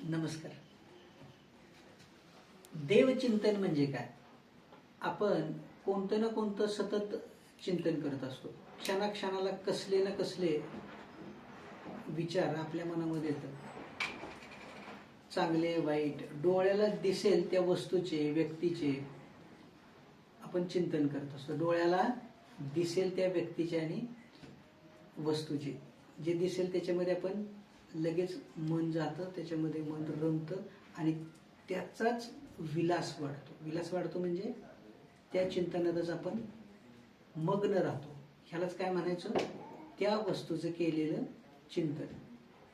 नमस्कार. देवचिंतन म्हणजे काय? आपण कोणतं ना कोणतं सतत चिंतन करत असतो. क्षणाक्षणाला कसले ना कसले विचार आपल्या मनामध्ये येतात. चांगले वाईट डोळ्याला दिसेल त्या वस्तूचे, व्यक्तीचे आपण चिंतन करत असतो. डोळ्याला दिसेल त्या व्यक्तीचे आणि वस्तूचे, जे दिसेल त्याच्यामध्ये आपण लगेच मन जातं, त्याच्यामध्ये मन रमतं आणि त्याचाच विलास वाढतो. विलास वाढतो म्हणजे त्या चिंतनातच आपण मग्न राहतो. ह्यालाच काय म्हणायचं? त्या वस्तूचं केलेलं चिंतन.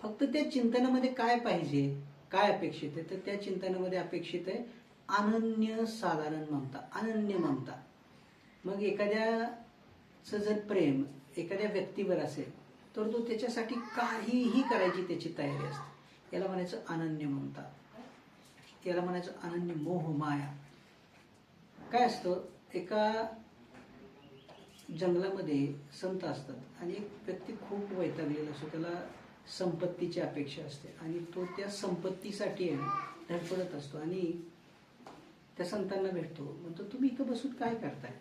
फक्त त्या चिंतनामध्ये काय पाहिजे, काय अपेक्षित आहे? तर त्या चिंतनामध्ये अपेक्षित आहे अनन्य साधारण ममता, अनन्य ममता. मग एखाद्याचं जर प्रेम एखाद्या व्यक्तीवर असेल तर तो त्याच्यासाठी काहीही करायची त्याची तयारी असते. याला म्हणायचं अनन्य ममता, याला म्हणायचं अनन्य मोह माया. काय असतं, एका जंगलामध्ये संत असतात आणि एक व्यक्ती खूप वैतागलेला असतो. त्याला संपत्तीची अपेक्षा असते आणि तो त्या संपत्तीसाठी धडपडत असतो आणि त्या संतांना भेटतो. म्हणतो, तुम्ही इथं बसून काय करताय?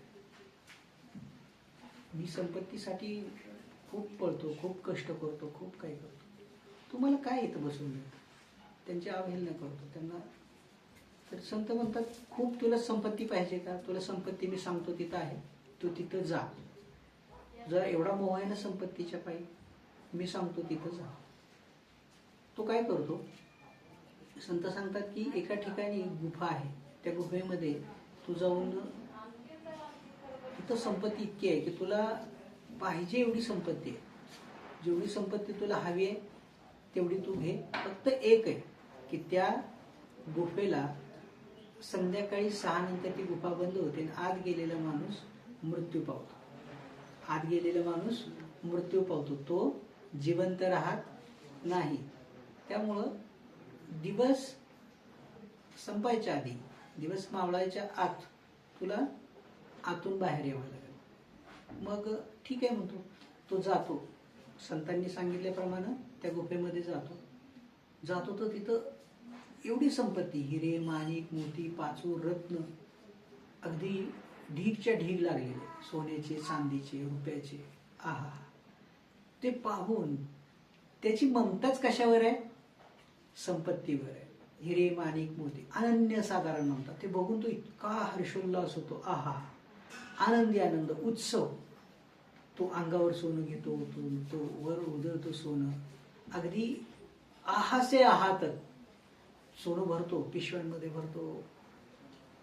मी संपत्तीसाठी खूप पळतो, खूप कष्ट करतो, खूप काही करतो, तुम्हाला काय इथं बसून मिळतं? त्यांची अवहेलना करतो त्यांना. तर संत म्हणतात, खूप तुला संपत्ती पाहिजे का? तुला संपत्ती मी सांगतो तिथं आहे, तू तिथं जा. जर एवढा मोह आहे ना संपत्तीच्या पायी, मी सांगतो तिथं जा. तो काय करतो? संत सांगतात की एका ठिकाणी गुफा आहे, त्या गुफेमध्ये तू जाऊन, तिथं संपत्ती इतकी आहे की तुला पाहिजे एवढी संपत्ती आहे. जेवढी संपत्ती तुला हवी आहे तेवढी तू घे. फक्त एक आहे की त्या गुफेला संध्याकाळी 6 नंतर ती गुफा बंद होते आणि आत गेलेला माणूस मृत्यू पावतो. आत गेलेला माणूस मृत्यू पावतो, तो जिवंत राहत नाही. त्यामुळं दिवस संपायच्या आधी, दिवस मावळायच्या आत तुला आतून बाहेर यावं लागेल. मग ठीक आहे म्हणतो, तो जातो. संतांनी सांगितल्याप्रमाणे त्या गुफेमध्ये जातो तर तिथं एवढी संपत्ती, हिरे माणिक मोती पाचूर रत्न अगदी ढीगच्या ढीग लागलेले, सोन्याचे चांदीचे रुपयाचे. आहा, ते पाहून त्याची ममताच कशावर आहे? संपत्तीवर आहे. हिरे माणिक मोती, अनन्य साधारण ममता. ते बघून तो इतका हर्षोल्लास होतो. आहा, आनंदी आनंद, उत्सव. तो अंगावर सोनं घेतो, तो वर उधळतो सोनं. अगदी आहासे आहात सोनं भरतो, पिशव्यांमध्ये भरतो,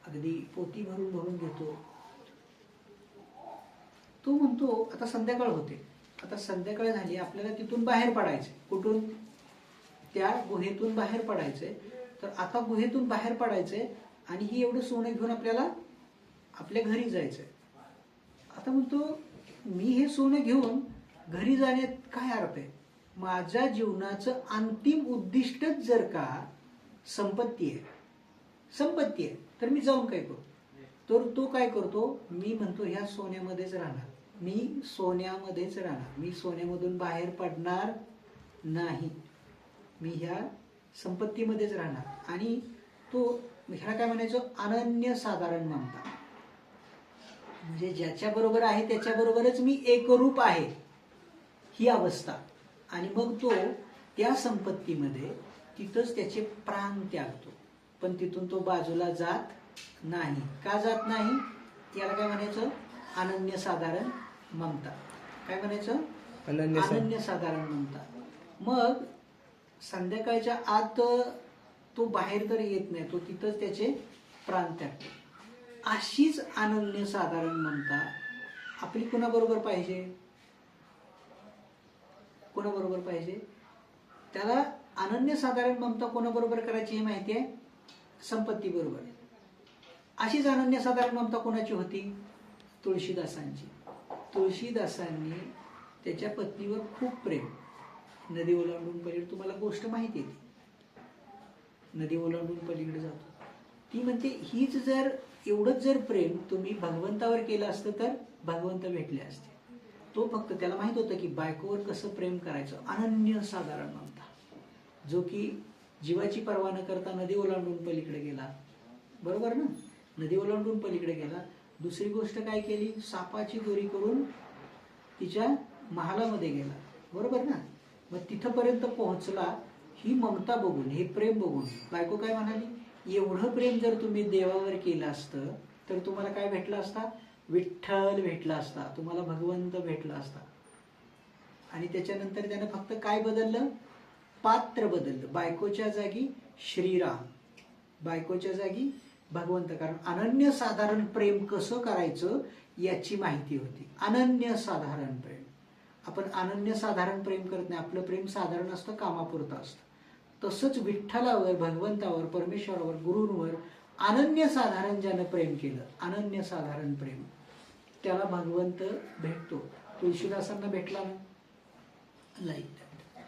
अगदी पोती भरून भरून घेतो. तो म्हणतो, आता संध्याकाळ होते, आता संध्याकाळ झाली, आपल्याला तिथून बाहेर पडायचे. कुठून? त्या गुहेतून बाहेर पडायचे. तर आता गुहेतून बाहेर पडायचे आणि ही एवढं सोनं घेऊन आपल्याला आपल्या घरी जायचंय. आता म्हणतो, मी हे सोनं घेऊन घरी जाण्यात काय अर्थ आहे? माझ्या जीवनाचं अंतिम उद्दिष्टच जर का संपत्ती आहे तर मी जाऊन काय करू? तर तो काय करतो? मी म्हणतो, ह्या सोन्यामध्येच राहणार, मी सोन्यामध्येच राहणार, मी सोन्यामधून बाहेर पडणार नाही, मी ह्या संपत्तीमध्येच राहणार. आणि तो ह्याला काय म्हणायचं? अनन्य साधारण ममता. म्हणजे ज्याच्या बरोबर आहे त्याच्याबरोबरच मी एकरूप आहे, ही अवस्था. आणि मग तो त्या संपत्तीमध्ये तिथंच त्याचे प्राण त्यागतो, पण तिथून तो बाजूला जात नाही. का जात नाही? याला काय म्हणायचं? अनन्य साधारण ममता. काय म्हणायचं? अनन्य साधारण ममता. मग संध्याकाळच्या आत तो बाहेर तर येत नाही, तो तिथंच त्याचे प्राण त्यागतो. अशीच अनन्य साधारण ममता आपली कुणाबरोबर पाहिजे? कोणाबरोबर पाहिजे? त्याला अनन्य साधारण ममता कोणाबरोबर करायची हे माहिती आहे? संपत्ती बरोबर. अशीच अनन्य साधारण ममता कोणाची होती? तुळशीदासांची. तुळशीदासांनी त्याच्या पत्नीवर खूप प्रेम, नदी ओलांडून पलीकडे, तुम्हाला गोष्ट माहिती आहे ती, नदी ओलांडून पलीकडे जातो. ती म्हणते, हीच जर एवढंच जर प्रेम तुम्ही भगवंतावर केलं असतं तर भगवंत भेटले असते. तो फक्त त्याला माहित होतं की बायकोवर कसं प्रेम करायचं. अनन्य साधारण ममता, जो की जीवाची पर्वा न करता नदी ओलांडून पलीकडे गेला, बरोबर ना? नदी ओलांडून पलीकडे गेला. दुसरी गोष्ट काय केली? सापाची दोरी करून तिच्या महालामध्ये गेला, बरोबर ना? मग तिथपर्यंत पोहोचला. ही ममता बघून, हे प्रेम बघून बायको काय म्हणाली? एवढं प्रेम जर तुम्ही देवावर केलं असतं तर तुम्हाला काय भेटलं असता? विठ्ठल भेटला असता, तुम्हाला भगवंत भेटला असता. आणि त्याच्यानंतर त्यानं फक्त काय बदललं? पात्र बदललं. बायकोच्या जागी श्रीराम, बायकोच्या जागी भगवंत. कारण अनन्यसाधारण प्रेम कसं करायचं याची माहिती होती. अनन्यसाधारण प्रेम. आपण अनन्यसाधारण प्रेम करत नाही. आपलं प्रेम साधारण असतं, कामापुरतं असतं. तसंच विठ्ठलावर, भगवंतावर, परमेश्वरावर, गुरूंवर अनन्यसाधारण ज्यानं प्रेम केलं, अनन्यसाधारण प्रेम, त्याला भगवंत भेटतो. तुळशीदासांना भेटला ना? Like that.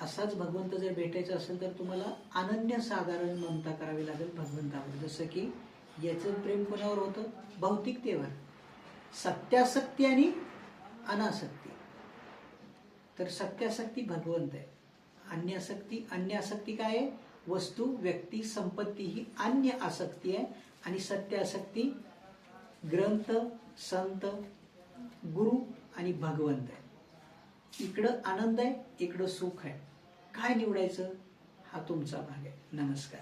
असाच भगवंत जर भेटायचा असेल तर तुम्हाला अनन्यसाधारण ममता करावी लागेल भगवंतावर. जसं की याचं प्रेम कोणावर होतं? भौतिकतेवर. सत्यासक्ती आणि अनासक्ती. तर सत्यासक्ती भगवंत आहे. अन्यासक्ती काय आहे? वस्तू, व्यक्ती, संपत्ती ही अन्य आसक्ती आहे. आणि सत्यासक्ती ग्रंथ, संत, गुरु आणि भगवंत आहे. इकडं आनंद आहे, इकडं सुख आहे. काय निवडायचं? हा तुमचा भाग आहे. नमस्कार.